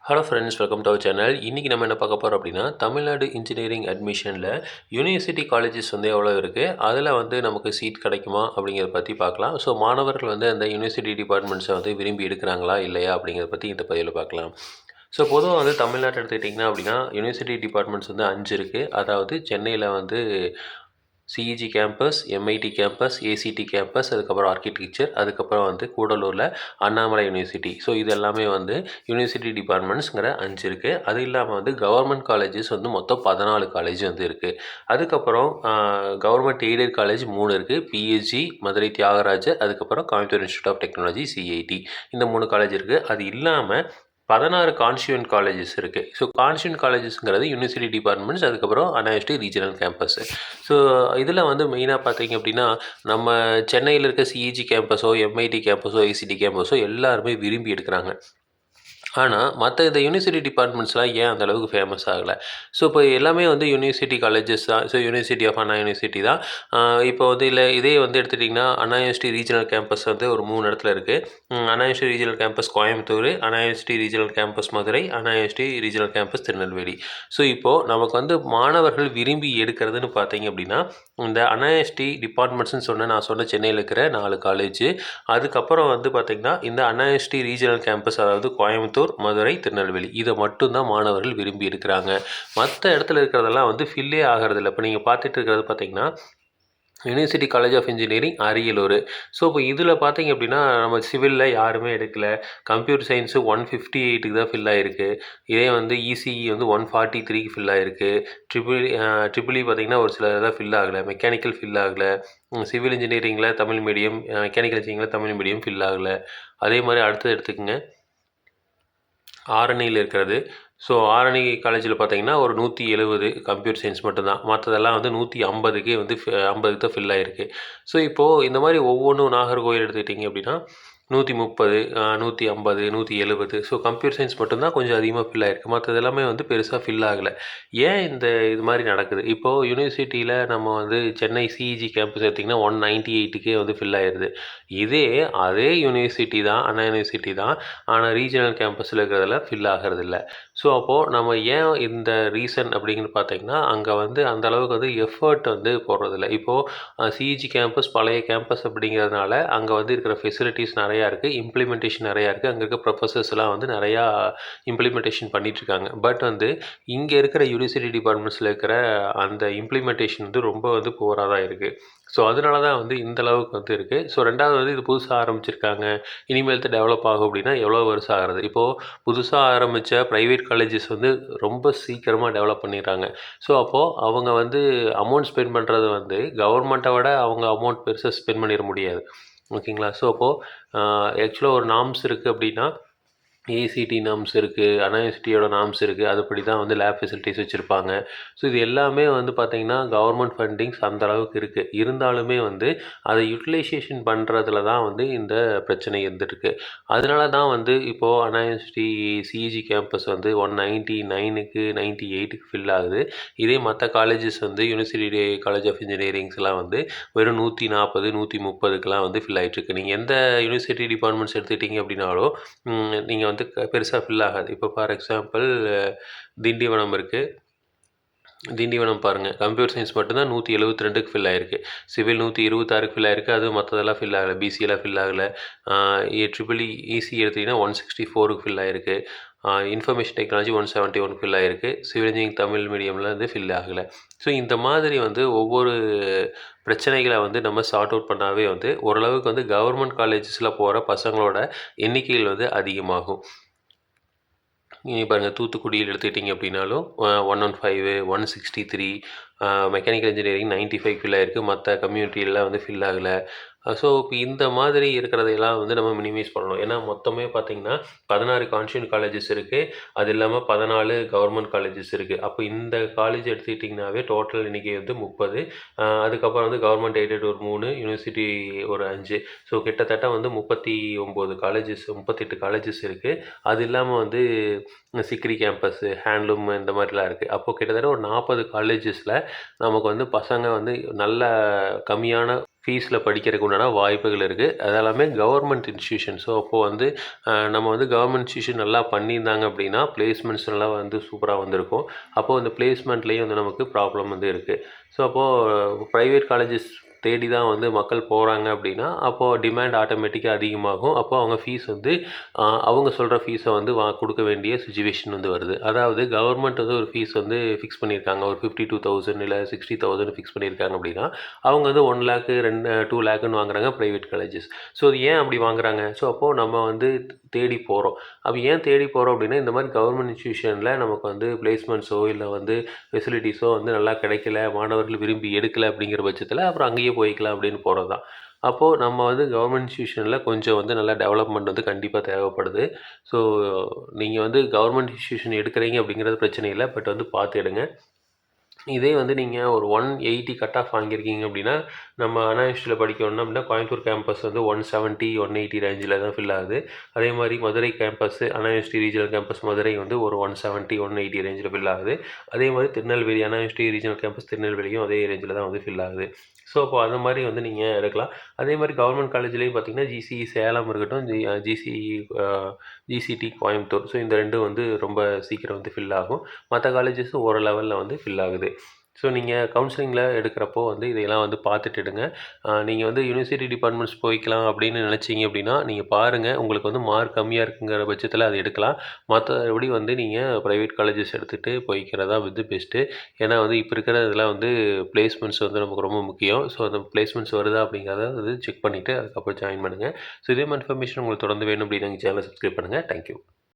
Hello friends, welcome to our channel. இன்றைக்கி நம்ம என்ன பார்க்க போகிறோம் அப்படின்னா, தமிழ்நாடு இன்ஜினியரிங் அட்மிஷனில் யூனிவர்சிட்டி காலேஜஸ் வந்து எவ்வளோ இருக்குது, அதில் வந்து நமக்கு சீட் கிடைக்குமா அப்படிங்கிறத பற்றி பார்க்கலாம். ஸோ மாணவர்கள் வந்து அந்த யூனிவர்சிட்டி டிபார்ட்மெண்ட்ஸை வந்து விரும்பி எடுக்கிறாங்களா இல்லையா அப்படிங்கிறத பற்றி இந்த பதிவில் பார்க்கலாம். ஸோ பொதுவாக வந்து தமிழ்நாட்டை எடுத்துக்கிட்டிங்கன்னா அப்படின்னா யூனிவர்சிட்டி டிபார்ட்மெண்ட்ஸ் வந்து 5 இருக்குது. அதாவது சென்னையில் வந்து CEG campus, MIT campus, ACT campus, அதுக்கப்புறம் ஆர்கிடெக்சர், அதுக்கப்புறம் வந்து கூடலூரில் அண்ணாமலை யூனிவர்சிட்டி. ஸோ இது எல்லாமே வந்து யூனிவர்சிட்டி டிபார்ட்மெண்ட்ஸுங்கிற 5 இருக்குது. அது இல்லாமல் வந்து கவர்மெண்ட் காலேஜஸ் வந்து மொத்தம் 14 காலேஜ் வந்து இருக்குது. அதுக்கப்புறம் கவர்மெண்ட் எய்டட் காலேஜ் 3 இருக்குது. பிஎஸ்ஜி, மதுரை தியாகராஜர், அதுக்கப்புறம் Coimbatore institute of technology CIT, இந்த 3 காலேஜ் இருக்குது. அது இல்லாமல் 16 கான்ஸ்டியூண்ட் காலேஜஸ் இருக்குது. ஸோ கான்ஸ்டியூண்ட் காலேஜஸ்ங்கிறது யூனிவர்சிட்டி டிபார்ட்மெண்ட்ஸ், அதுக்கப்புறம் Anna university regional campus. So இதில் வந்து மெயினாக பார்த்தீங்க அப்படின்னா, நம்ம சென்னையில் இருக்க சிஇஜி கேம்பஸோ, எம்ஐடி கேம்பஸோ, ஏசிடி கேம்பஸோ எல்லாருமே விரும்பி எடுக்கிறாங்க. ஆனால் மற்ற இந்த யூனிவர்சிட்டி டிபார்ட்மெண்ட்ஸ்லாம் ஏன் அந்த அளவுக்கு ஃபேமஸ் ஆகலை? ஸோ இப்போ எல்லாமே வந்து யூனிவர்சிட்டி காலேஜஸ் தான். So university of Anna university தான். இப்போ வந்து இதே வந்து எடுத்துட்டிங்கன்னா, அண்ணா யூனிவர்சிட்டி ரீஜனல் கேம்பஸ் வந்து ஒரு 3 இடத்துல இருக்குது. Anna university regional campus Coimbatore, Anna university regional campus Madurai, Anna university regional campus Tirunelveli. So இப்போது நமக்கு வந்து மாணவர்கள் விரும்பி எடுக்கிறதுன்னு பார்த்தீங்க அப்படின்னா, இந்த அண்ணா யூனிவர்சிட்டி டிபார்ட்மெண்ட்ஸ்னு நான் சொன்ன சென்னையில் இருக்கிற 4 காலேஜ், அதுக்கப்புறம் வந்து பார்த்திங்கன்னா இந்த அண்ணா யூனிவர்சிட்டி ரீஜனல் கேம்பஸ், அதாவது கோயம்புத்தூர், மதுரை, திருநெல்வேலி, இதை மட்டும்தான் மாணவர்கள் விரும்பி இருக்கிறாங்க. மற்ற இடத்துல இருக்கிறதெல்லாம் வந்து ஃபில்லே ஆகிறதில்ல. இப்போ நீங்கள் பார்த்துட்டு இருக்கிறது பார்த்தீங்கன்னா university college of engineering Ariyalur. So இப்போ இதில் பார்த்தீங்க அப்படின்னா, நம்ம சிவிலில் யாருமே எடுக்கல. கம்ப்யூட்டர் சயின்ஸு 158க்கு தான் ஃபில் ஆகிருக்கு. இதே வந்து இசிஇ வந்து 143க்கு ஃபில் ஆகிருக்கு. ட்ரிபிள் பார்த்தீங்கன்னா ஒரு சில இதில் ஃபில் ஆகலை. மெக்கானிக்கல் ஃபில் ஆகலை. சிவில் இன்ஜினியரிங்கில் தமிழ் மீடியம், மெக்கானிக்கல் இன்ஜினியரிங்கில் தமிழ் மீடியம் ஃபில் ஆகலை. அதே மாதிரி அடுத்தது எடுத்துக்கோங்க, ஆரணியில் இருக்கிறது. ஸோ ஆரணி காலேஜில் பார்த்தீங்கன்னா ஒரு 170 கம்ப்யூட்டர் சயின்ஸ் மட்டும்தான். மற்றதெல்லாம் வந்து 150க்கே வந்து 50க்கு தான் ஃபில் ஆகிருக்கு. ஸோ இப்போது இந்த மாதிரி ஒவ்வொன்றும் நாகர்கோவில் எடுத்துக்கிட்டிங்க அப்படின்னா 130, 150, 170. ஸோ கம்ப்யூட்டர் சயின்ஸ் மட்டும்தான் கொஞ்சம் அதிகமாக ஃபில் ஆகிருக்கு. மற்றது எல்லாமே வந்து பெருசாக ஃபில் ஆகலை. ஏன் இது மாதிரி நடக்குது? இப்போது யூனிவர்சிட்டியில் நம்ம வந்து சென்னை சிஇஜி கேம்பஸ் எடுத்திங்கன்னா 198க்கே வந்து ஃபில் ஆகிடுது. அதே யூனிவர்சிட்டி தான், அண்ணா யூனிவர்சிட்டி தான். ஆனால் ரீஜனல் கேம்பஸில் இருக்கிறதெல்லாம் ஃபில் ஆகிறதில்ல. ஸோ அப்போது நம்ம ஏன் இந்த ரீசன் அப்படிங்கிறது பார்த்தீங்கன்னா, அங்கே வந்து அந்த அளவுக்கு வந்து எஃபர்ட் வந்து போடுறதில்ல. இப்போது சிஇஜி கேம்பஸ் பழைய கேம்பஸ் அப்படிங்கிறதுனால அங்கே வந்து இருக்கிற ஃபெசிலிட்டிஸ் நிறையா இருக்குது, இம்ப்ளிமெண்டேஷன் நிறையா இருக்குது. அங்கே இருக்க ப்ரொஃபஸர்ஸ்லாம் வந்து நிறையா இம்ப்ளிமெண்டேஷன் பண்ணிகிட்ருக்காங்க. பட் வந்து இங்கே இருக்கிற யூனிவர்சிட்டி டிபார்ட்மெண்ட்ஸில் இருக்கிற அந்த இம்ப்ளிமெண்டேஷன் வந்து ரொம்ப வந்து புவராக தான் இருக்குது. ஸோ அதனால தான் வந்து இந்த அளவுக்கு வந்து இருக்குது. ஸோ 2வது வந்து இது புதுசாக ஆரம்பிச்சிருக்காங்க, இனிமேல் டெவலப் ஆகும் அப்படின்னா எவ்வளோ வருஷம் ஆகிறது? இப்போது புதுசாக ஆரம்பித்த ப்ரைவேட் காலேஜஸ் வந்து ரொம்ப சீக்கிரமாக டெவலப் பண்ணிடுறாங்க. ஸோ அப்போது அவங்க வந்து அமௌண்ட் ஸ்பெண்ட் பண்ணுறது வந்து கவர்மெண்ட்டை விட அவங்க அமௌண்ட் பெருசாக ஸ்பெண்ட் பண்ணிட முடியாது. ஓகேங்களா? ஸோ அப்போது ஆக்சுவலாக ஒரு நார்ம்ஸ் இருக்குது அப்படின்னா, ஏசிடி நார்ம்ஸ் இருக்குது, அண்ணா யூனிவர்சிட்டியோட நார்ம்ஸ் இருக்குது. அதுபடி தான் வந்து லேப் ஃபெசிலிட்டிஸ் வச்சுருப்பாங்க. ஸோ இது எல்லாமே வந்து பார்த்திங்கன்னா கவர்மெண்ட் ஃபண்டிங்ஸ் அந்த அளவுக்கு இருக்குது. இருந்தாலுமே வந்து அதை யூட்டிலைசேஷன் பண்ணுறதுல தான் வந்து இந்த பிரச்சனை இருந்துகிட்ருக்கு. அதனால தான் வந்து இப்போது அண்ணா யூனிவர்சிட்டி சிஇஜி கேம்பஸ் வந்து 199க்கு 98க்கு ஃபில் ஆகுது. இதே மற்ற காலேஜஸ் வந்து யூனிவர்சிட்டி காலேஜ் ஆஃப் இன்ஜினியரிங்ஸ்லாம் வந்து வெறும் 140, 130க்குலாம் வந்து ஃபில் ஆகிட்டுருக்கு. நீங்கள் எந்த யூனிவர்சிட்டி டிபார்ட்மெண்ட்ஸ் எடுத்துக்கிட்டிங்க அப்படின்னாலும் நீங்கள் வந்து பெருசாக ஃபில் ஆகாது. இப்போ ஃபார் எக்ஸாம்பிள் திண்டிவனம் இருக்குது. திண்டிவனம் பாருங்கள், கம்ப்யூட்டர் சயின்ஸ் மட்டும்தான் 172க்கு ஃபில் ஆகிருக்கு. சிவில் 126க்கு ஃபில் ஆகிருக்கு. அதுவும் மற்றதெல்லாம் ஃபில் ஆகலை. பிசியெல்லாம் ஃபில் ஆகலை. ட்ரிபிள் இசி எடுத்திங்கன்னா 164க்கு ஃபில் ஆகிருக்கு. இன்ஃபர்மேஷன் டெக்னாலஜி 171 ஃபில் ஆகிருக்கு. சிவில் இன்ஜினியரிங் தமிழ் மீடியமில் வந்து ஃபில் ஆகலை. ஸோ இந்த மாதிரி வந்து ஒவ்வொரு பிரச்சனைகளை வந்து நம்ம சார்ட் அவுட் பண்ணாவே வந்து ஓரளவுக்கு வந்து கவர்மெண்ட் காலேஜஸில் போகிற பசங்களோட எண்ணிக்கைகள் வந்து அதிகமாகும். நீங்கள் பாருங்கள், தூத்துக்குடியில் எடுத்துக்கிட்டிங்க அப்படின்னாலும் 115, 163, மெக்கானிக்கல் இன்ஜினியரிங் 95 ஃபில் ஆகிருக்கு. மற்ற கம்யூனிட்டியெல்லாம் வந்து ஃபில் ஆகலை. ஸோ இப்போ இந்த மாதிரி இருக்கிறதையெல்லாம் வந்து நம்ம மினிமைஸ் பண்ணணும். ஏன்னா மொத்தமே பார்த்திங்கன்னா 16 கான்ஸ்டியூண்ட் காலேஜஸ் இருக்குது. அது இல்லாமல் 14 கவர்மெண்ட் காலேஜஸ் இருக்குது. அப்போ இந்த காலேஜ் எடுத்துக்கிட்டிங்கனாவே டோட்டல் எண்ணிக்கை வந்து 30. அதுக்கப்புறம் வந்து கவர்மெண்ட் எய்டட் ஒரு 3, யூனிவர்சிட்டி ஒரு 5. ஸோ கிட்டத்தட்ட வந்து 39 காலேஜஸ், 38 காலேஜஸ் இருக்குது. அது இல்லாமல் வந்து சிக்ரி கேம்பஸ்ஸு, ஹேண்ட்லூம் இந்த மாதிரிலாம் இருக்குது. அப்போது கிட்டத்தட்ட ஒரு 40 காலேஜஸில் நமக்கு வந்து பசங்க வந்து நல்ல கம்மியான ஃபீஸில் படிக்கிறதுக்கு உண்டான வாய்ப்புகள் இருக்குது. அது எல்லாமே கவர்மெண்ட் இன்ஸ்டியூஷன். ஸோ அப்போது வந்து நம்ம வந்து கவர்மெண்ட் இன்ஸ்டியூஷன் நல்லா பண்ணியிருந்தாங்க அப்படின்னா பிளேஸ்மெண்ட்ஸ் நல்லா வந்து சூப்பராக வந்திருக்கும். அப்போது அந்த பிளேஸ்மெண்ட்லேயும் வந்து நமக்கு ப்ராப்ளம் வந்து இருக்குது. ஸோ அப்போது ப்ரைவேட் காலேஜஸ் தேடி தான் வந்து மக்கள் போகிறாங்க அப்படின்னா அப்போது டிமாண்ட் ஆட்டோமேட்டிக்காக அதிகமாகும். அப்போது அவங்க ஃபீஸ் வந்து அவங்க சொல்கிற ஃபீஸை வந்து கொடுக்க வேண்டிய சுச்சுவேஷன் வந்து வருது. அதாவது கவர்மெண்ட் வந்து ஒரு ஃபீஸ் வந்து ஃபிக்ஸ் பண்ணியிருக்காங்க. ஒரு 52,000 இல்லை 60,000 ஃபிக்ஸ் பண்ணியிருக்காங்க அப்படின்னா அவங்க வந்து 1 லேக் 2 லேக்குன்னு வாங்குறாங்க ப்ரைவேட் காலேஜஸ். ஸோ அது ஏன் அப்படி வாங்குறாங்க? ஸோ அப்போது நம்ம வந்து தேடி போகிறோம். அப்போ ஏன் தேடி போகிறோம் அப்படின்னா இந்த மாதிரி கவர்மெண்ட் இன்ஸ்டியூஷனில் நமக்கு வந்து பிளேஸ்மெண்ட்ஸோ இல்லை வந்து ஃபெசிலிட்டிஸோ வந்து நல்லா கிடைக்கல, மாணவர்கள் விரும்பி எடுக்கலை அப்படிங்கிற பட்சத்தில் அப்புறம் அங்கேயே போய்க்கலாம் அப்படின்னு போகிறது தான். அப்போது நம்ம வந்து கவர்மெண்ட் இன்ஸ்டியூஷனில் கொஞ்சம் வந்து நல்லா டெவலப்மெண்ட் வந்து கண்டிப்பாக தேவைப்படுது. ஸோ நீங்கள் வந்து கவர்மெண்ட் இன்ஸ்டியூஷன் எடுக்கிறீங்க அப்படிங்கிறது பிரச்சனை இல்லை. பட் வந்து பார்த்து எடுங்க. இதே வந்து நீங்கள் ஒரு 180 கட் ஆஃப் வாங்கியிருக்கீங்க அப்படின்னா நம்ம அண்ணா யூனிவர்சிட்டியில் படிக்கணும்னா அப்படின்னா கோயம்புத்தூர் கேம்பஸ் வந்து 170 180 ரேஞ்சில் தான் ஃபில் ஆகுது. அதே மாதிரி மதுரை கேம்பஸ் அண்ணா யூனிவர்சிட்டி ரீஜனல் கேம்பஸ் மதுரை வந்து ஒரு 170 180 ரேஞ்சில் ஃபில் ஆகுது. அதே மாதிரி திருநெல்வேலி அண்ணா யூனிவர்சிட்டி ரீஜனல் கேம்பஸ் திருநெல்வேலியும் அதே ரேஞ்சில் தான் வந்து ஃபில் ஆகுது. ஸோ அப்போ அந்த மாதிரி வந்து நீங்கள் எடுக்கலாம். அதே மாதிரி கவர்மெண்ட் காலேஜ்லேயும் பார்த்தீங்கன்னா ஜிசிஇ சேலம் இருக்கட்டும், ஜிசிடி கோயம்புத்தூர். ஸோ இந்த ரெண்டும் வந்து ரொம்ப சீக்கிரம் வந்து ஃபில் ஆகும். மற்ற காலேஜஸும் ஒரு லெவலில் வந்து ஃபில் ஆகுது. ஸோ நீங்கள் கவுன்சிலிங்கில் எடுக்கிறப்போ வந்து இதையெல்லாம் வந்து பார்த்துட்டு எடுங்க. நீங்கள் வந்து யூனிவர்சிட்டி டிபார்ட்மெண்ட்ஸ் போய்க்கலாம் அப்படின்னு நினச்சிங்க அப்படின்னா நீங்கள் பாருங்கள். உங்களுக்கு வந்து மார்க் கம்மியாக இருக்குங்கிற பட்சத்தில் அதை எடுக்கலாம். மற்றபடி வந்து நீங்கள் ப்ரைவேட் காலேஜஸ் எடுத்துகிட்டு போய்க்கிறதா வந்து பெஸ்ட்டு. ஏன்னா வந்து இப்போ இருக்கிற இதெல்லாம் வந்து பிளேஸ்மெண்ட்ஸ் வந்து நமக்கு ரொம்ப முக்கியம். ஸோ அந்த பிளேஸ்மெண்ட்ஸ் வருதா அப்படிங்கிறத வந்து செக் பண்ணிவிட்டு அதுக்கப்புறம் ஜாயின் பண்ணுங்கள். ஸோ இதே மாதிரி இன்ஃபர்மேஷன் உங்களுக்கு தொடர்ந்து வேணும் அப்படின்னு எங்கள் சேனலை சப்ஸ்கிரைப் பண்ணுங்கள். தேங்க்யூ.